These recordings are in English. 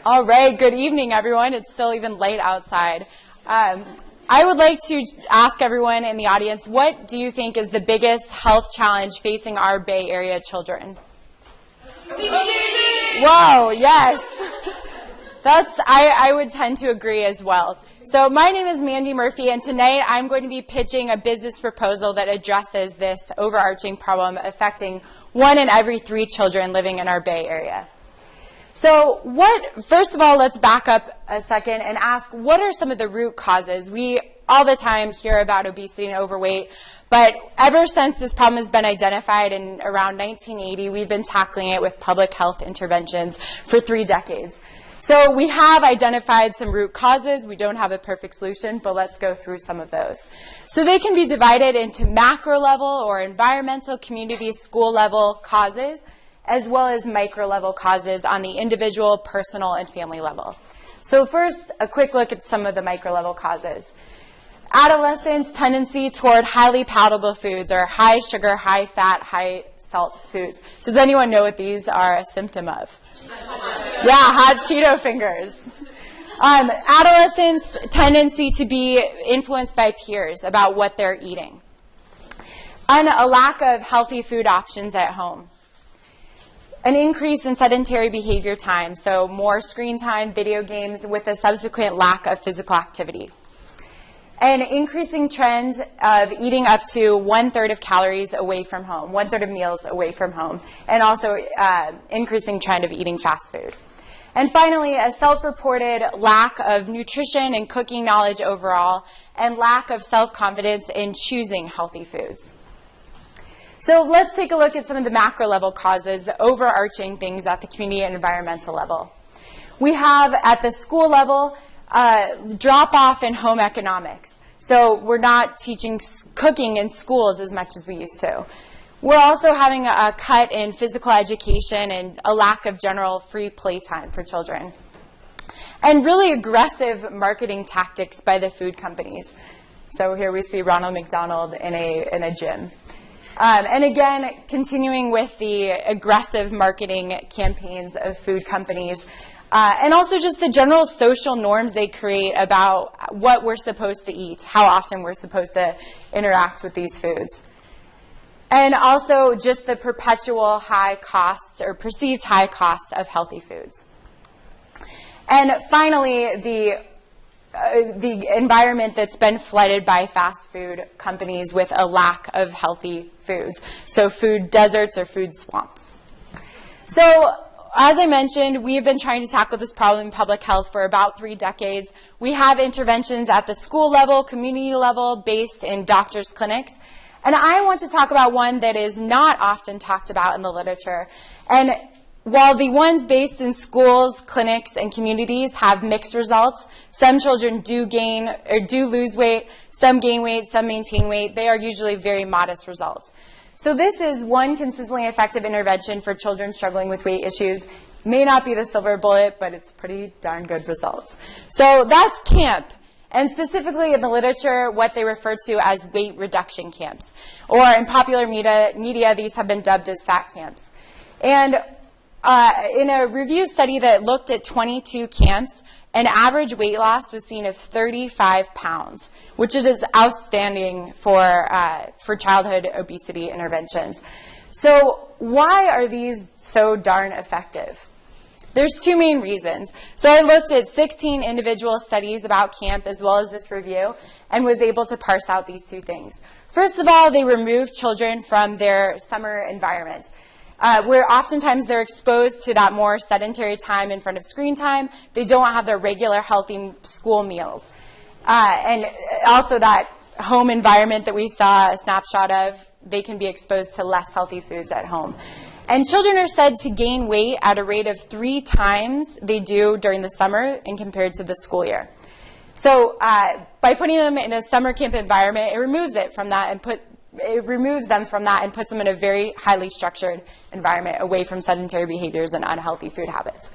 All right, good evening, everyone. It's still even late outside. I would like to ask everyone in the audience, what do you think is the biggest health challenge facing our Bay Area children? Whoa, yes. I would tend to agree as well. So my name is Mandy Murphy, and tonight I'm going to be pitching a business proposal that addresses this overarching problem affecting 1 in every 3 children living in our Bay Area. So first of all, let's back up a second and ask, what are some of the root causes? We all the time hear about obesity and overweight, but ever since this problem has been identified in around 1980, we've been tackling it with public health interventions for 3 decades. So we have identified some root causes. We don't have a perfect solution, but let's go through some of those. So they can be divided into macro level or environmental, community, school level causes, as well as micro level causes on the individual, personal, and family level. So first, a quick look at some of the micro level causes. Adolescents' tendency toward highly palatable foods or high sugar, high fat, high salt foods. Does anyone know what these are a symptom of? Yeah, hot Cheeto fingers. Adolescents' tendency to be influenced by peers about what they're eating. And a lack of healthy food options at home. An increase in sedentary behavior time, so more screen time, video games, with a subsequent lack of physical activity. An increasing trend of eating up to 1/3 of calories away from home, 1/3 of meals away from home, and also increasing trend of eating fast food. And finally, a self-reported lack of nutrition and cooking knowledge overall, and lack of self-confidence in choosing healthy foods. So let's take a look at some of the macro level causes, overarching things at the community and environmental level. We have at the school level, drop off in home economics. So we're not teaching cooking in schools as much as we used to. We're also having a cut in physical education and a lack of general free playtime for children. And really aggressive marketing tactics by the food companies. So here we see Ronald McDonald in a gym. And again, continuing with the aggressive marketing campaigns of food companies, and also just the general social norms they create about what we're supposed to eat, how often we're supposed to interact with these foods. And also just the perpetual high costs or perceived high costs of healthy foods. And finally, the environment that's been flooded by fast food companies with a lack of healthy foods. So food deserts or food swamps. So as I mentioned, we've been trying to tackle this problem in public health for about 3 decades. We have interventions at the school level, community level, based in doctors' clinics. And I want to talk about one that is not often talked about in the literature. And while the ones based in schools, clinics, and communities have mixed results, some children do gain or do lose weight, some gain weight, some maintain weight. They are usually very modest results. So this is one consistently effective intervention for children struggling with weight issues. May not be the silver bullet, but it's pretty darn good results. So that's CAMP, and specifically in the literature, what they refer to as weight reduction camps. Or in popular media, these have been dubbed as fat camps. And in a review study that looked at 22 camps, an average weight loss was seen of 35 pounds, which is outstanding for childhood obesity interventions. So why are these so darn effective? There's 2 main reasons. So I looked at 16 individual studies about CAMP as well as this review and was able to parse out these 2 things. First of all, they remove children from their summer environment. Where oftentimes they're exposed to that more sedentary time in front of screen time. They don't have their regular healthy school meals. And also that home environment that we saw a snapshot of, they can be exposed to less healthy foods at home. And children are said to gain weight at a rate of 3 times they do during the summer and compared to the school year. So by putting them in a summer camp environment, it removes them from that and puts them in a very highly structured environment away from sedentary behaviors and unhealthy food habits.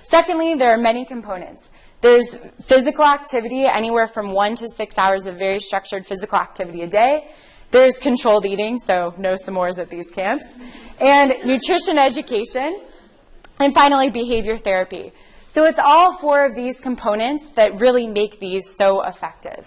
Secondly, there are many components. There's physical activity, anywhere from 1 to 6 hours of very structured physical activity a day. There's controlled eating, so no s'mores at these camps. And nutrition education. And finally, behavior therapy. So it's all 4 of these components that really make these so effective.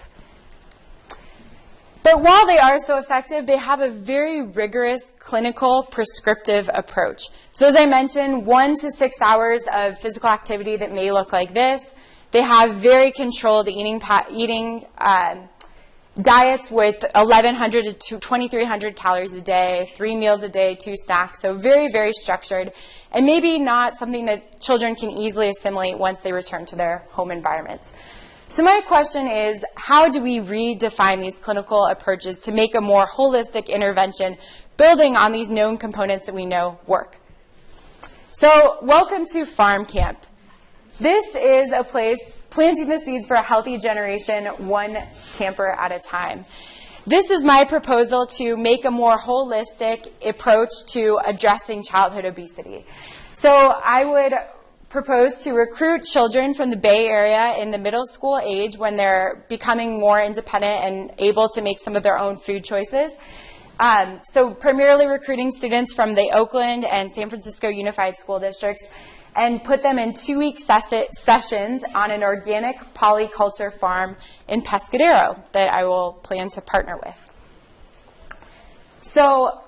But while they are so effective, they have a very rigorous clinical prescriptive approach. So as I mentioned, 1 to 6 hours of physical activity that may look like this. They have very controlled eating diets with 1,100 to 2,300 calories a day, 3 meals a day, 2 snacks. So very, very structured, and maybe not something that children can easily assimilate once they return to their home environments. So my question is, how do we redefine these clinical approaches to make a more holistic intervention building on these known components that we know work? So welcome to Farm Camp. This is a place planting the seeds for a healthy generation, one camper at a time. This is my proposal to make a more holistic approach to addressing childhood obesity. So I would propose to recruit children from the Bay Area in the middle school age when they're becoming more independent and able to make some of their own food choices. So primarily recruiting students from the Oakland and San Francisco Unified School Districts, and put them in 2-week sessions on an organic polyculture farm in Pescadero that I will plan to partner with. So,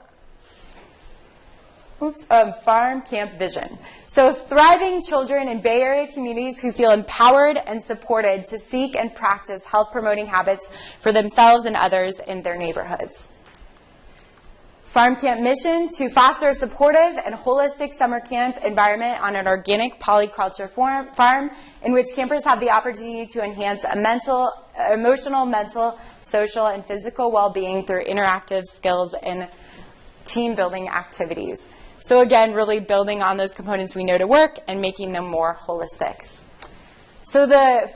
Farm Camp Vision. So thriving children in Bay Area communities who feel empowered and supported to seek and practice health-promoting habits for themselves and others in their neighborhoods. Farm Camp mission, to foster a supportive and holistic summer camp environment on an organic polyculture farm in which campers have the opportunity to enhance emotional, mental, social, and physical well-being through interactive skills and team-building activities. So again, really building on those components we know to work and making them more holistic. So there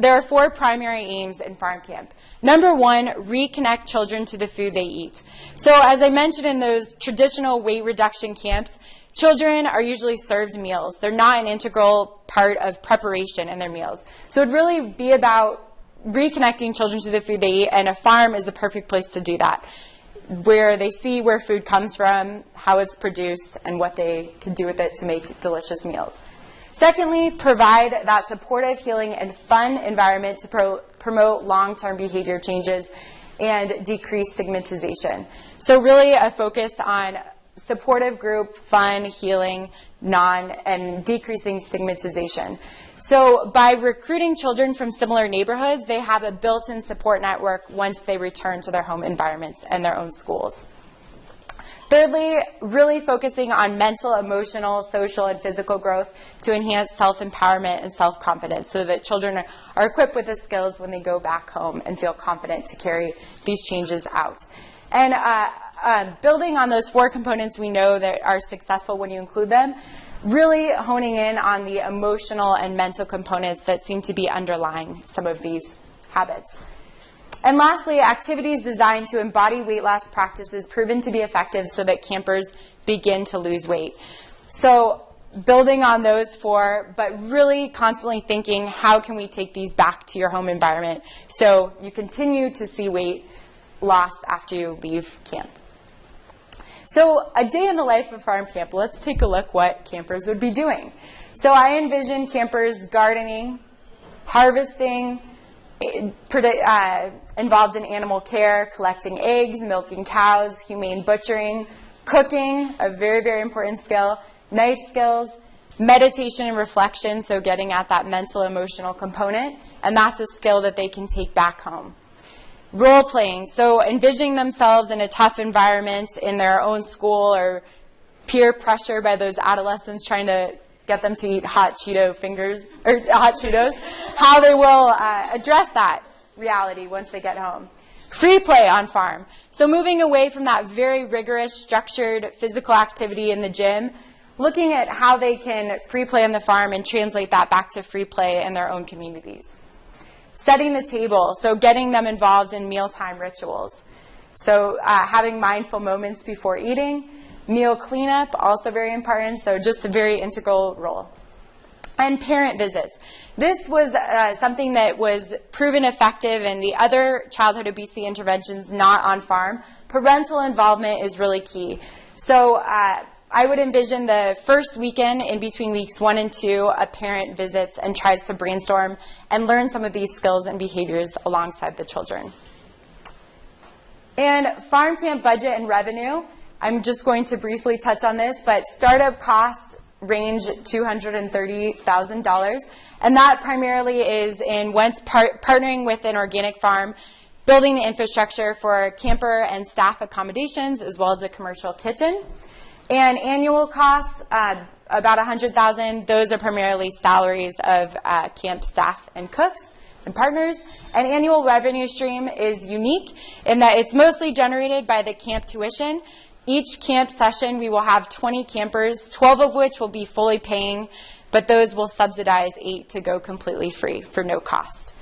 are 4 primary aims in Farm Camp. Number 1, reconnect children to the food they eat. So as I mentioned in those traditional weight reduction camps, children are usually served meals. They're not an integral part of preparation in their meals. So it would really be about reconnecting children to the food they eat, and a farm is a perfect place to do that, where they see where food comes from, how it's produced, and what they can do with it to make delicious meals. Secondly, provide that supportive, healing, and fun environment to promote long-term behavior changes and decrease stigmatization. So really a focus on supportive group, fun, healing, and decreasing stigmatization. So by recruiting children from similar neighborhoods, they have a built-in support network once they return to their home environments and their own schools. Thirdly, really focusing on mental, emotional, social, and physical growth to enhance self-empowerment and self-confidence so that children are equipped with the skills when they go back home and feel confident to carry these changes out. And building on those 4 components we know that are successful when you include them, really honing in on the emotional and mental components that seem to be underlying some of these habits. And lastly, activities designed to embody weight loss practices proven to be effective so that campers begin to lose weight. So building on those 4, but really constantly thinking, how can we take these back to your home environment so you continue to see weight lost after you leave camp. So a day in the life of Farm Camp, let's take a look what campers would be doing. So I envision campers gardening, harvesting, involved in animal care, collecting eggs, milking cows, humane butchering, cooking, a very, very important skill, knife skills, meditation and reflection, so getting at that mental, emotional component, and that's a skill that they can take back home. Role playing, so envisioning themselves in a tough environment in their own school or peer pressure by those adolescents trying to get them to eat hot Cheetos, how they will address that reality once they get home. Free play on farm. So moving away from that very rigorous, structured physical activity in the gym, looking at how they can free play on the farm and translate that back to free play in their own communities. Setting the table, so getting them involved in mealtime rituals. So having mindful moments before eating. Meal cleanup, also very important, so just a very integral role. And parent visits. This was something that was proven effective in the other childhood obesity interventions not on farm. Parental involvement is really key. So I would envision the first weekend in between weeks 1 and 2, a parent visits and tries to brainstorm and learn some of these skills and behaviors alongside the children. And farm camp budget and revenue, I'm just going to briefly touch on this, but startup costs range $230,000, and that primarily is in once partnering with an organic farm, building the infrastructure for camper and staff accommodations, as well as a commercial kitchen. And annual costs, about $100,000. Those are primarily salaries of camp staff and cooks and partners. An annual revenue stream is unique in that it's mostly generated by the camp tuition. Each camp session, we will have 20 campers, 12 of which will be fully paying, but those will subsidize 8 to go completely free for no cost.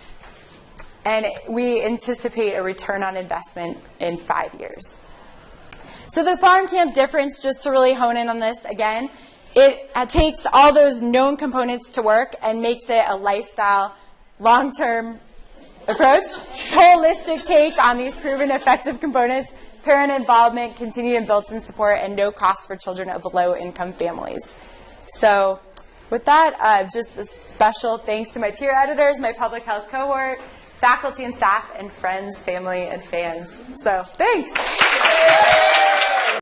And we anticipate a return on investment in 5 years. So the farm camp difference, just to really hone in on this again, it takes all those known components to work and makes it a lifestyle, long-term approach, holistic take on these proven effective components, parent involvement, continued built-in support, and no cost for children of low-income families. So with that, just a special thanks to my peer editors, my public health cohort, faculty and staff, and friends, family, and fans. So thanks.